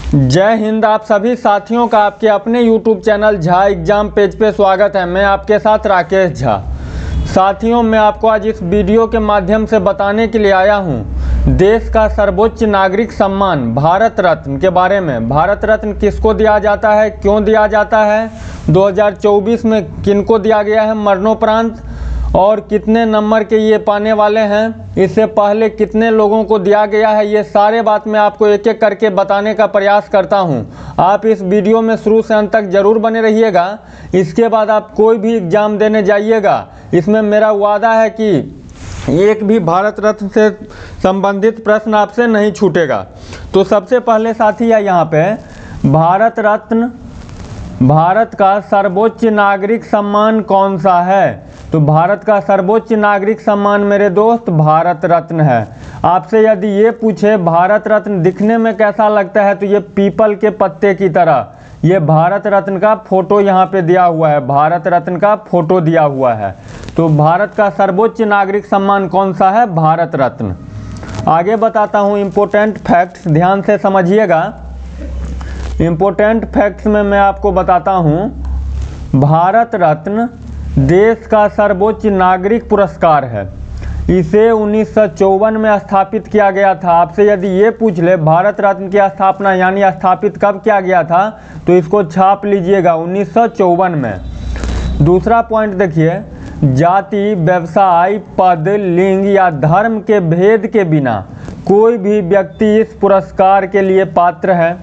जय हिंद। आप सभी साथियों का आपके अपने YouTube channel Jha exam page पे स्वागत है। मैं आपके साथ राकेश झा। साथियों, मैं आपको आज इस वीडियो के माध्यम से बताने के लिए आया हूँ देश का सर्वोच्च नागरिक सम्मान भारत रत्न के बारे में। भारत रत्न किसको दिया जाता है, क्यों दिया जाता है, 2024 में किनको दिया गया है मरणोपरांत, और कितने नंबर के ये पाने वाले हैं, इससे पहले कितने लोगों को दिया गया है, ये सारे बात मैं आपको एक एक करके बताने का प्रयास करता हूं। आप इस वीडियो में शुरू से अंत तक जरूर बने रहिएगा। इसके बाद आप कोई भी एग्जाम देने जाइएगा, इसमें मेरा वादा है कि एक भी भारत रत्न से संबंधित प्रश्न आपसे नहीं छूटेगा। तो सबसे पहले साथी है यहाँ पे भारत रत्न, भारत का सर्वोच्च नागरिक सम्मान कौन सा है? तो भारत का सर्वोच्च नागरिक सम्मान मेरे दोस्त भारत रत्न है। आपसे यदि ये पूछे भारत रत्न दिखने में कैसा लगता है, तो ये पीपल के पत्ते की तरह, ये भारत रत्न का फोटो यहाँ पे दिया हुआ है, भारत रत्न का फोटो दिया हुआ है। तो भारत का सर्वोच्च नागरिक सम्मान कौन सा है? भारत रत्न। आगे बताता हूँ इम्पोर्टेंट फैक्ट्स, ध्यान से समझिएगा। इम्पोर्टेंट फैक्ट्स में मैं आपको बताता हूँ भारत रत्न देश का सर्वोच्च नागरिक पुरस्कार है। इसे 1954 में स्थापित किया गया था। आपसे यदि ये पूछ ले भारत रत्न की स्थापना यानी स्थापित कब किया गया था, तो इसको छाप लीजिएगा 1954 में। दूसरा पॉइंट देखिए, जाति, व्यवसाय, पद, लिंग या धर्म के भेद के बिना कोई भी व्यक्ति इस पुरस्कार के लिए पात्र है।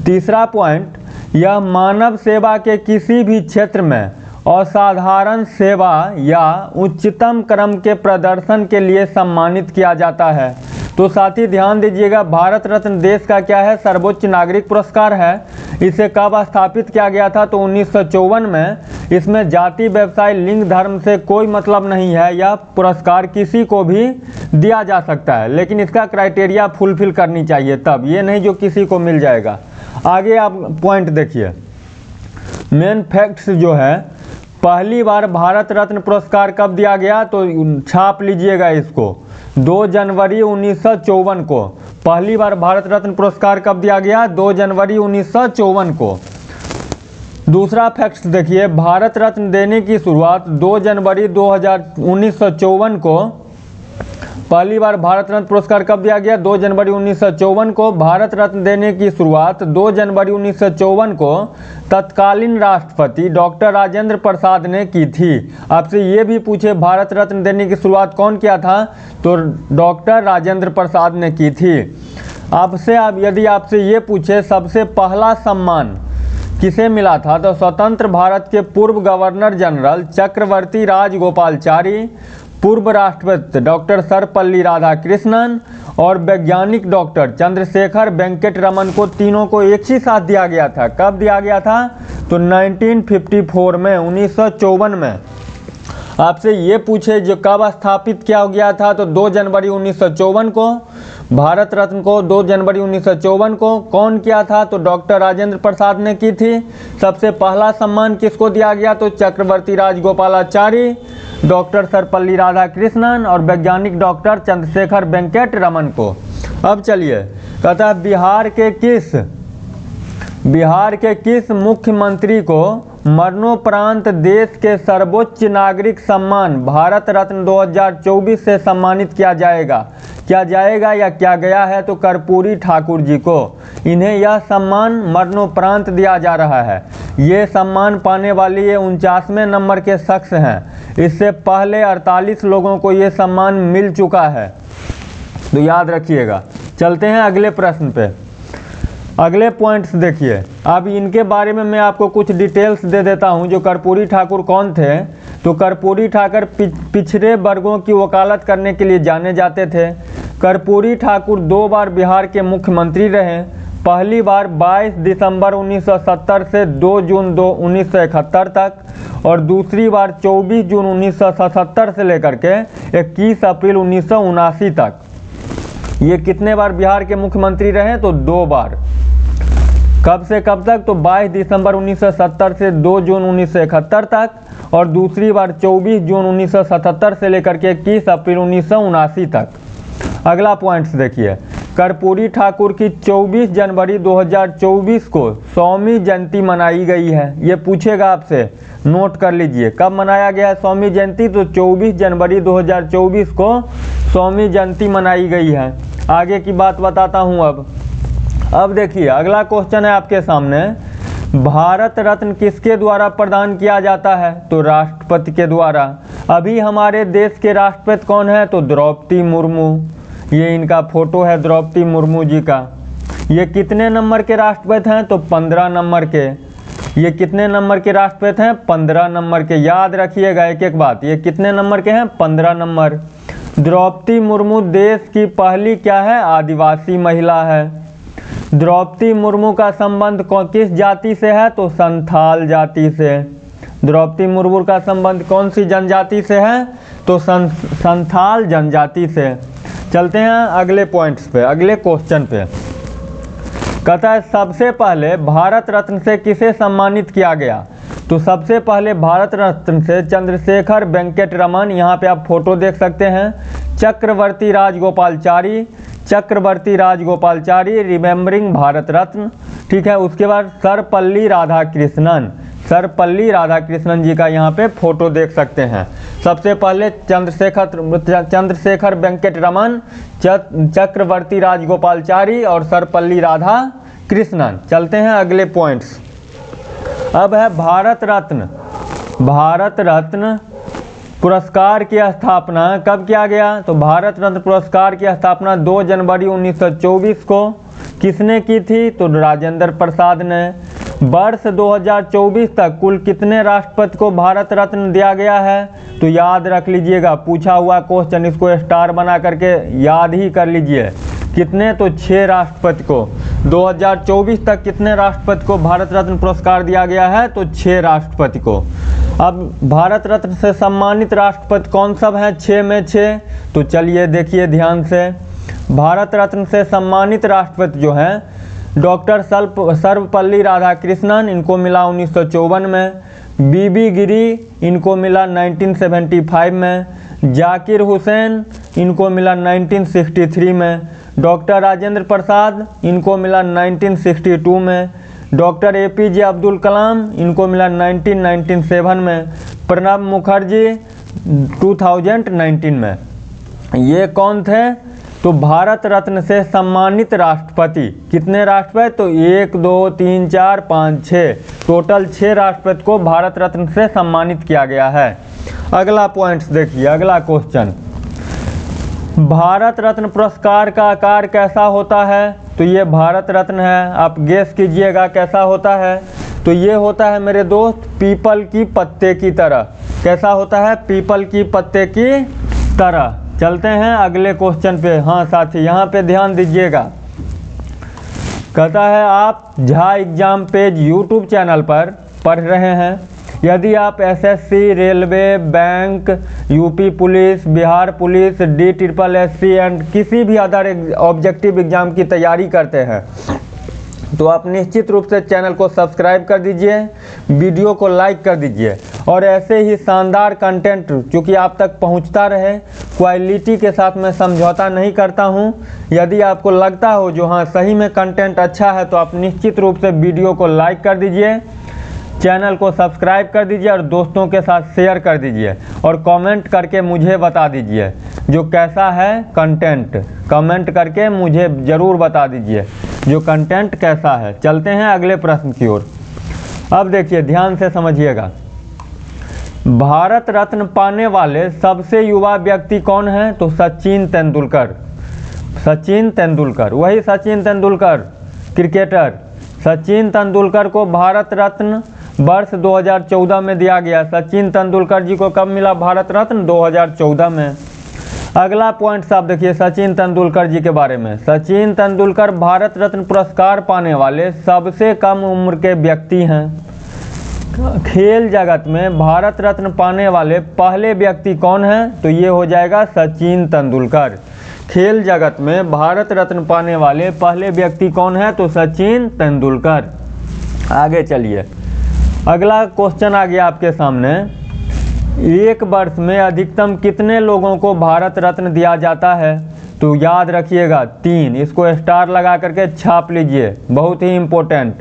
तीसरा पॉइंट, यह मानव सेवा के किसी भी क्षेत्र में असाधारण सेवा या उच्चतम क्रम के प्रदर्शन के लिए सम्मानित किया जाता है। तो साथी ध्यान दीजिएगा, भारत रत्न देश का क्या है? सर्वोच्च नागरिक पुरस्कार है। इसे कब स्थापित किया गया था? तो 1954 में। इसमें जाति, व्यवसाय, लिंग, धर्म से कोई मतलब नहीं है। यह पुरस्कार किसी को भी दिया जा सकता है, लेकिन इसका क्राइटेरिया फुलफिल करनी चाहिए, तब, ये नहीं जो किसी को मिल जाएगा। आगे आप पॉइंट देखिए, मेन फैक्ट्स जो है, पहली बार भारत रत्न पुरस्कार कब दिया गया, तो छाप लीजिएगा इसको, 2 जनवरी 1954 को। पहली बार भारत रत्न पुरस्कार कब दिया गया? 2 जनवरी 1954 को। दूसरा फैक्ट्स देखिए, भारत रत्न देने की शुरुआत 2 जनवरी 1954 को। पहली बार भारत रत्न पुरस्कार कब दिया गया? 2 जनवरी 1954 को। भारत रत्न देने की शुरुआत 2 जनवरी 1954 को तत्कालीन राष्ट्रपति डॉक्टर राजेंद्र प्रसाद ने की थी। आपसे ये भी पूछे भारत रत्न देने की शुरुआत कौन किया था, तो डॉक्टर राजेंद्र प्रसाद ने की थी। यदि आपसे ये पूछे सबसे पहला सम्मान किसे मिला था, तो स्वतंत्र भारत के पूर्व गवर्नर जनरल चक्रवर्ती राजगोपालाचारी, पूर्व राष्ट्रपति डॉक्टर सर्वपल्ली राधाकृष्णन और वैज्ञानिक डॉक्टर चंद्रशेखर वेंकट रमन को, तीनों को एक ही साथ दिया गया था। कब दिया गया था? तो 1954 में, 1954 में। आपसे ये पूछे जो कब स्थापित किया गया था, तो 2 जनवरी 1954 को। भारत रत्न को 2 जनवरी 1954 को कौन किया था, तो डॉक्टर राजेंद्र प्रसाद ने की थी। सबसे पहला सम्मान किसको दिया गया, तो चक्रवर्ती राजगोपालाचारी, डॉक्टर सर्वपल्ली राधाकृष्णन और वैज्ञानिक डॉक्टर चंद्रशेखर वेंकट रमन को। अब चलिए, कहता है बिहार के किस मुख्यमंत्री को मरणोपरांत देश के सर्वोच्च नागरिक सम्मान भारत रत्न 2024 से सम्मानित किया जाएगा? क्या जाएगा या क्या गया है? तो कर्पूरी ठाकुर जी को। इन्हें यह सम्मान मरणोपरांत दिया जा रहा है। ये सम्मान पाने वाली ये 49वें नंबर के शख्स हैं। इससे पहले 48 लोगों को ये सम्मान मिल चुका है, तो याद रखिएगा। चलते हैं अगले प्रश्न पे। अगले पॉइंट्स देखिए, अब इनके बारे में मैं आपको कुछ डिटेल्स दे देता हूं। जो कर्पूरी ठाकुर कौन थे, तो कर्पूरी ठाकुर पिछड़े वर्गों की वकालत करने के लिए जाने जाते थे। कर्पूरी ठाकुर 2 बार बिहार के मुख्यमंत्री रहे। पहली बार 22 दिसंबर 1970 से 2 जून 1971 तक, और दूसरी बार 24 जून 1977 से लेकर के 21 अप्रैल 1979 तक। ये कितने बार बिहार के मुख्यमंत्री रहे, तो 2 बार। कब से कब तक, तो 22 दिसंबर 1970 से 2 जून 1971 तक, और दूसरी बार 24 जून 1977 से लेकर के 21 अप्रैल 1979 तक। अगला पॉइंट्स देखिए, कर्पूरी ठाकुर की 24 जनवरी 2024 को 100वीं जयंती मनाई गई है। ये पूछेगा आपसे, नोट कर लीजिए कब मनाया गया है 100वीं जयंती। तो 24 जनवरी 2024 को 100वीं जयंती मनाई गई है। आगे की बात बताता हूँ। अब देखिए अगला क्वेश्चन है आपके सामने, भारत रत्न किसके द्वारा प्रदान किया जाता है? तो राष्ट्रपति के द्वारा। अभी हमारे देश के राष्ट्रपति कौन है? तो द्रौपदी मुर्मू। ये इनका फोटो है द्रौपदी मुर्मू जी का। ये कितने नंबर के राष्ट्रपति हैं? तो 15 नंबर के। ये कितने नंबर के राष्ट्रपति हैं? 15 नंबर के। याद रखिएगा एक एक बात, ये कितने नंबर के हैं? 15 नंबर। द्रौपदी मुर्मू देश की पहली क्या है? आदिवासी महिला है। द्रौपदी मुर्मू का संबंध किस जाति से है? तो संथाल जाति से। द्रौपदी मुर्मू का संबंध कौन सी जनजाति से है? तो संथाल जनजाति से। चलते हैं अगले पॉइंट्स पे, अगले क्वेश्चन पे। कहता है सबसे पहले भारत रत्न से किसे सम्मानित किया गया? तो सबसे पहले भारत रत्न से चंद्रशेखर वेंकट रमन, यहाँ पे आप फोटो देख सकते हैं, चक्रवर्ती राजगोपालचारी, चक्रवर्ती राजगोपालचारी रिमेम्बरिंग भारत रत्न, ठीक है। उसके बाद सर्वपल्ली राधाकृष्णन, सर्वपल्ली राधाकृष्णन जी का यहाँ पे फोटो देख सकते हैं। सबसे पहले चंद्रशेखर वेंकट रमन, चक्रवर्ती राजगोपालचारी और सर्वपल्ली राधाकृष्णन। चलते हैं अगले पॉइंट्स। अब है भारत रत्न। भारत रत्न पुरस्कार की स्थापना कब किया गया? तो भारत रत्न पुरस्कार की स्थापना 2 जनवरी 1924 को किसने की थी? तो राजेंद्र प्रसाद ने। वर्ष 2024 तक कुल कितने राष्ट्रपति को भारत रत्न दिया गया है? तो याद रख लीजिएगा, पूछा हुआ क्वेश्चन, इसको स्टार बना करके याद ही कर लीजिए। कितने? तो 6 राष्ट्रपति को। 2024 तक कितने राष्ट्रपति को भारत रत्न पुरस्कार दिया गया है? तो 6 राष्ट्रपति को। अब भारत रत्न से सम्मानित राष्ट्रपति कौन सब हैं? 6 में 6। तो चलिए देखिए ध्यान से। भारत रत्न से सम्मानित राष्ट्रपति जो हैं डॉक्टर सर्वपल्ली राधाकृष्णन, इनको मिला 1954 में। बीबी गिरी, इनको मिला 1975 में। जाकिर हुसैन, इनको मिला 1963 में। डॉक्टर राजेंद्र प्रसाद, इनको मिला 1962 में। डॉक्टर APJ अब्दुल कलाम, इनको मिला 1997 में। प्रणब मुखर्जी 2019 में। ये कौन थे? तो भारत रत्न से सम्मानित राष्ट्रपति। कितने राष्ट्रपति? तो 1 2 3 4 5 6, टोटल 6 राष्ट्रपति को भारत रत्न से सम्मानित किया गया है। अगला पॉइंट्स देखिए, अगला क्वेश्चन, भारत रत्न पुरस्कार का आकार कैसा होता है? तो ये भारत रत्न है, आप गेस कीजिएगा कैसा होता है? तो ये होता है मेरे दोस्त पीपल की पत्ते की तरह। कैसा होता है? पीपल की पत्ते की तरह। चलते हैं अगले क्वेश्चन पे। हाँ साथी, यहाँ पे ध्यान दीजिएगा। कहता है आप Jha exam page YouTube channel पर पढ़ रहे हैं। यदि आप SSC, railway, bank, UP police, Bihar police, DSSC and किसी भी अदर ऑब्जेक्टिव एग्जाम की तैयारी करते हैं तो आप निश्चित रूप से चैनल को सब्सक्राइब कर दीजिए, वीडियो को लाइक कर दीजिए और ऐसे ही शानदार कंटेंट चूँकि आप तक पहुंचता रहे, क्वालिटी के साथ मैं समझौता नहीं करता हूं। यदि आपको लगता हो जो हाँ सही में कंटेंट अच्छा है तो आप निश्चित रूप से वीडियो को लाइक कर दीजिए, चैनल को सब्सक्राइब कर दीजिए और दोस्तों के साथ शेयर कर दीजिए और कमेंट करके मुझे बता दीजिए जो कैसा है कंटेंट। कमेंट करके मुझे ज़रूर बता दीजिए जो कंटेंट कैसा है। चलते हैं अगले प्रश्न की ओर। अब देखिए ध्यान से समझिएगा। भारत रत्न पाने वाले सबसे युवा व्यक्ति कौन है? तो सचिन तेंदुलकर। सचिन तेंदुलकर, वही सचिन तेंदुलकर क्रिकेटर। सचिन तेंदुलकर को भारत रत्न वर्ष 2014 में दिया गया। सचिन तेंदुलकर जी को कब मिला भारत रत्न? 2014 में। अगला पॉइंट साहब देखिए सचिन तेंदुलकर जी के बारे में। सचिन तेंदुलकर भारत रत्न पुरस्कार पाने वाले सबसे कम उम्र के व्यक्ति हैं। खेल जगत में भारत रत्न पाने वाले पहले व्यक्ति कौन हैं? तो ये हो जाएगा सचिन तेंदुलकर। खेल जगत में भारत रत्न पाने वाले पहले व्यक्ति कौन है? तो सचिन तेंदुलकर। आगे चलिए, अगला क्वेश्चन आ गया आपके सामने। एक वर्ष में अधिकतम कितने लोगों को भारत रत्न दिया जाता है? तो याद रखिएगा 3, इसको स्टार लगा करके छाप लीजिए, बहुत ही इम्पोर्टेंट।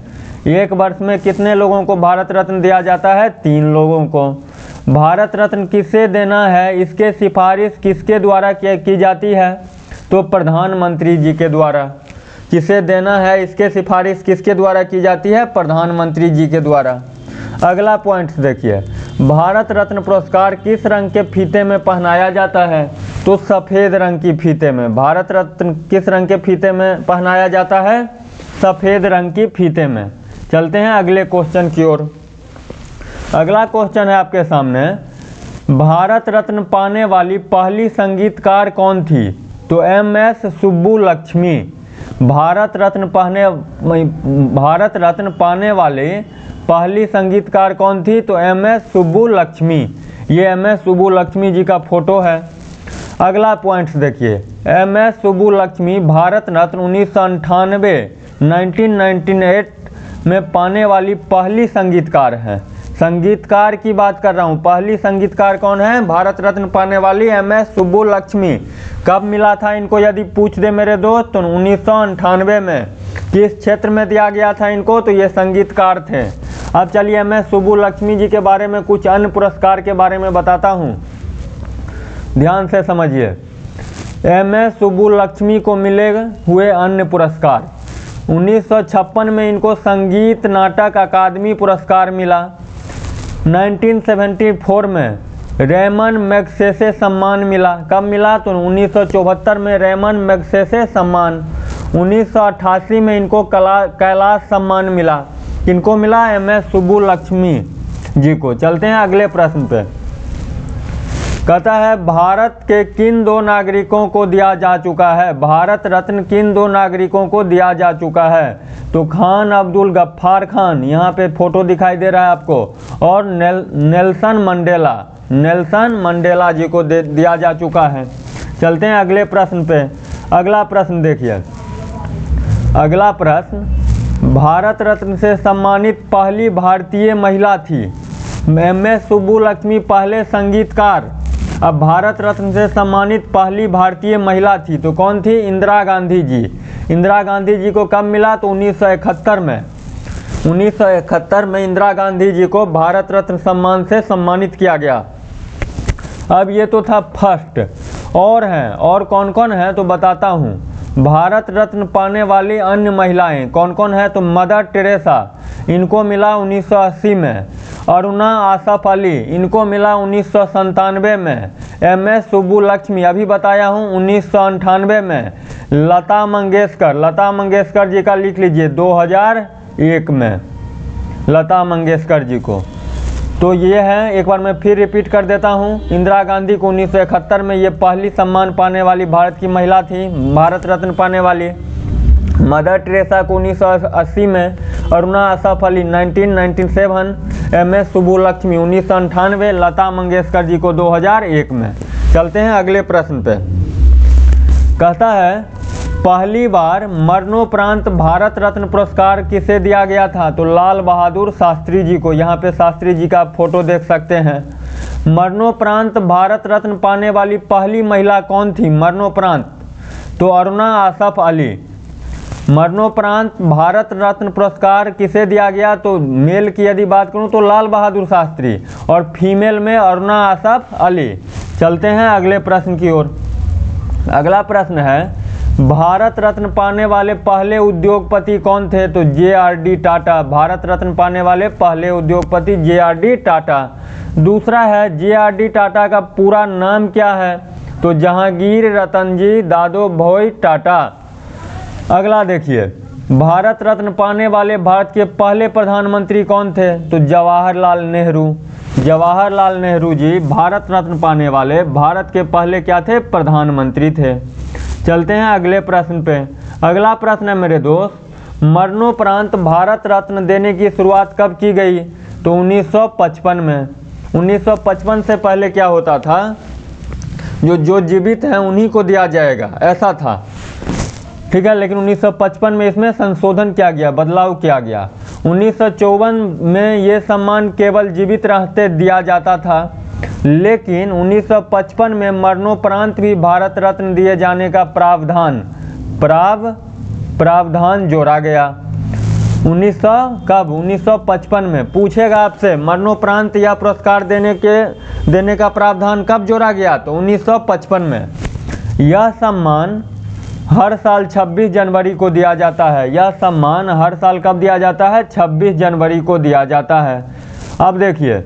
एक वर्ष में कितने लोगों को भारत रत्न दिया जाता है? 3 लोगों को। भारत रत्न किसे देना है, इसके सिफारिश किसके द्वारा की जाती है? तो प्रधानमंत्री जी के द्वारा। किसे देना है, इसके सिफारिश किसके द्वारा की जाती है? प्रधानमंत्री जी के द्वारा। अगला पॉइंट देखिए, भारत रत्न पुरस्कार किस रंग के फीते में पहनाया जाता है? तो सफ़ेद रंग की फीते में। भारत रत्न किस रंग के फीते में पहनाया जाता है? सफ़ेद रंग की फीते में। चलते हैं अगले क्वेश्चन की ओर। अगला क्वेश्चन है आपके सामने, भारत रत्न पाने वाली पहली संगीतकार कौन थी? तो MS सुब्बुलक्ष्मी। भारत रत्न पाने वाले पहली संगीतकार कौन थी? तो MS सुब्बुलक्ष्मी। ये MS सुब्बुलक्ष्मी जी का फोटो है। अगला पॉइंट देखिए, MS सुब्बुलक्ष्मी भारत रत्न 1998 में पाने वाली पहली संगीतकार है। संगीतकार की बात कर रहा हूँ, पहली संगीतकार कौन है? भारत रत्न पाने वाली MS सुब्बुलक्ष्मी। कब मिला था इनको यदि पूछ दे मेरे दोस्त? तो 1998 में। किस क्षेत्र में दिया गया था इनको? तो ये संगीतकार थे। अब चलिए MS सुब्बुलक्ष्मी जी के बारे में कुछ अन्य पुरस्कार के बारे में बताता हूँ, ध्यान से समझिए। MS सुब्बुलक्ष्मी को मिले हुए अन्य पुरस्कार, 1956 में इनको संगीत नाटक अकादमी पुरस्कार मिला। 1974 में रेमन मैग्सेसे सम्मान मिला। कब मिला? तो 1974 में रेमन मैग्सेसे सम्मान। 1988 में इनको कैलाश सम्मान मिला। किनको मिला? MS सुब्बुलक्ष्मी जी को। चलते हैं अगले प्रश्न पे। कहता है भारत के किन 2 नागरिकों को दिया जा चुका है? भारत रत्न किन 2 नागरिकों को दिया जा चुका है? तो खान अब्दुल गफ्फार खान, यहाँ पे फोटो दिखाई दे रहा है आपको, और नेल्सन मंडेला जी को दिया जा चुका है। चलते हैं अगले प्रश्न पे। अगला प्रश्न देखिए। अगला प्रश्न, भारत रत्न से सम्मानित पहली भारतीय महिला थी। MS सुब्बुलक्ष्मी पहले संगीतकार, अब भारत रत्न से सम्मानित पहली भारतीय महिला थी तो कौन थी? इंदिरा गांधी जी। इंदिरा गांधी जी को कब मिला? तो 1971 में। 1971 में इंदिरा गांधी जी को भारत रत्न सम्मान से सम्मानित किया गया। अब ये तो था फर्स्ट, और हैं, और कौन कौन है तो बताता हूँ। भारत रत्न पाने वाली अन्य महिलाएं कौन कौन है? तो मदर टेरेसा, इनको मिला 1980 में। अरुणा आसफ अली, इनको मिला 1997 में। MS सुब्बुलक्ष्मी अभी बताया हूँ 1998 में। लता मंगेशकर जी का लिख लीजिए 2001 में, लता मंगेशकर जी को। तो ये है, एक बार मैं फिर रिपीट कर देता हूँ। इंदिरा गांधी को 1971 में ये पहली सम्मान पाने वाली भारत की महिला थी, भारत रत्न पाने वाली। मदर टेरेसा को 1980 में, अरुणा आसफ अली 1997, MS सुब्बुलक्ष्मी 1998, लता मंगेशकर जी को 2001 में। चलते हैं अगले प्रश्न पे। कहता है पहली बार मरणोपरांत भारत रत्न पुरस्कार किसे दिया गया था? तो लाल बहादुर शास्त्री जी को। यहाँ पे शास्त्री जी का फोटो देख सकते हैं। मरणोपरांत भारत रत्न पाने वाली पहली महिला कौन थी? मरणोपरांत तो अरुणा आसफ अली। मरणोपरांत भारत रत्न पुरस्कार किसे दिया गया? तो मेल की यदि बात करूं तो लाल बहादुर शास्त्री, और फीमेल में अरुणा आसफ अली। चलते हैं अगले प्रश्न की ओर। अगला प्रश्न है भारत रत्न पाने वाले पहले उद्योगपति कौन थे? तो JRD टाटा। भारत रत्न पाने वाले पहले उद्योगपति JRD टाटा। दूसरा है JRD टाटा का पूरा नाम क्या है? तो जहांगीर रतनजी दादोभाई टाटा। अगला देखिए, भारत रत्न पाने वाले भारत के पहले प्रधानमंत्री कौन थे? तो जवाहरलाल नेहरू। जवाहरलाल नेहरू जी भारत रत्न पाने वाले भारत के पहले क्या थे? प्रधानमंत्री थे। चलते हैं अगले प्रश्न पे। अगला प्रश्न है मेरे दोस्त, मरणोपरांत भारत रत्न देने की शुरुआत कब की गई? तो 1955 में। 1955 से पहले क्या होता था? जो जीवित हैं उन्हीं को दिया जाएगा, ऐसा था, ठीक है। लेकिन 1955 में इसमें संशोधन किया गया, बदलाव किया गया। 1954 में ये सम्मान केवल जीवित रहते दिया जाता था। लेकिन 1955 में मरणोपरांत भी भारत रत्न दिए जाने का प्रावधान जोड़ा गया। 1955 में पूछेगा आपसे मरणोपरांत यह पुरस्कार देने का प्रावधान कब जोड़ा गया, तो 1955 में। यह सम्मान हर साल 26 जनवरी को दिया जाता है। यह सम्मान हर साल कब दिया जाता है, 26 जनवरी को दिया जाता है। अब देखिए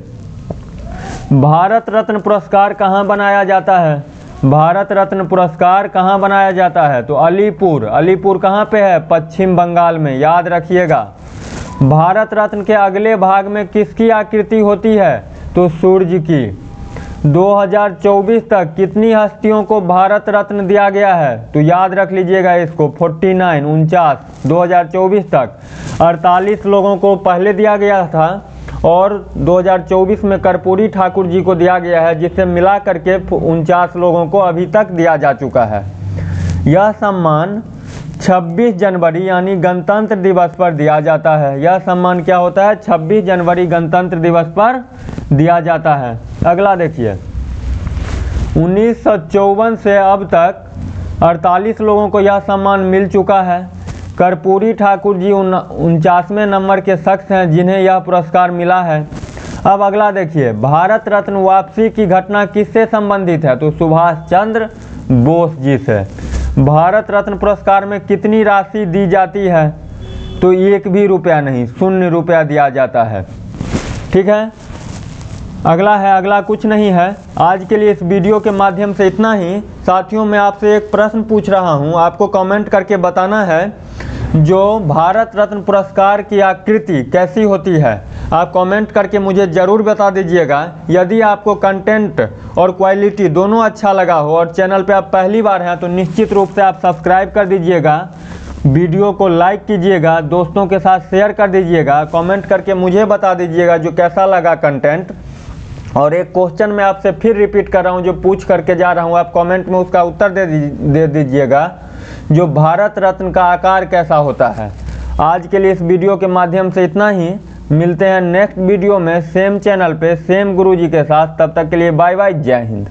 भारत रत्न पुरस्कार कहाँ बनाया जाता है। भारत रत्न पुरस्कार कहाँ बनाया जाता है, तो अलीपुर कहाँ पे है, पश्चिम बंगाल में, याद रखिएगा। भारत रत्न के अगले भाग में किसकी आकृति होती है, तो सूर्य की। 2024 तक कितनी हस्तियों को भारत रत्न दिया गया है, तो याद रख लीजिएगा इसको, 49 2024 तक 48 लोगों को पहले दिया गया था और 2024 में कर्पूरी ठाकुर जी को दिया गया है, जिसे मिला करके 49 लोगों को अभी तक दिया जा चुका है। यह सम्मान 26 जनवरी यानी गणतंत्र दिवस पर दिया जाता है। यह सम्मान क्या होता है, 26 जनवरी गणतंत्र दिवस पर दिया जाता है। अगला देखिए 1954 से अब तक 48 लोगों को यह सम्मान मिल चुका है। कर्पूरी ठाकुर जी 49वें नंबर के शख्स हैं जिन्हें यह पुरस्कार मिला है। अब अगला देखिए भारत रत्न वापसी की घटना किससे संबंधित है, तो सुभाष चंद्र बोस जी से। भारत रत्न पुरस्कार में कितनी राशि दी जाती है, तो 1 भी रुपया नहीं, 0 रुपया दिया जाता है। ठीक है, अगला कुछ नहीं है। आज के लिए इस वीडियो के माध्यम से इतना ही। साथियों मैं आपसे एक प्रश्न पूछ रहा हूं, आपको कमेंट करके बताना है जो भारत रत्न पुरस्कार की आकृति कैसी होती है। आप कमेंट करके मुझे ज़रूर बता दीजिएगा। यदि आपको कंटेंट और क्वालिटी दोनों अच्छा लगा हो और चैनल पे आप पहली बार हैं तो निश्चित रूप से आप सब्सक्राइब कर दीजिएगा, वीडियो को लाइक कीजिएगा, दोस्तों के साथ शेयर कर दीजिएगा, कमेंट करके मुझे बता दीजिएगा जो कैसा लगा कंटेंट। और एक क्वेश्चन मैं आपसे फिर रिपीट कर रहा हूं जो पूछ करके जा रहा हूं, आप कमेंट में उसका उत्तर दे दीजिएगा, जो भारत रत्न का आकार कैसा होता है। आज के लिए इस वीडियो के माध्यम से इतना ही। मिलते हैं नेक्स्ट वीडियो में सेम चैनल पे सेम गुरुजी के साथ। तब तक के लिए बाय बाय, जय हिंद।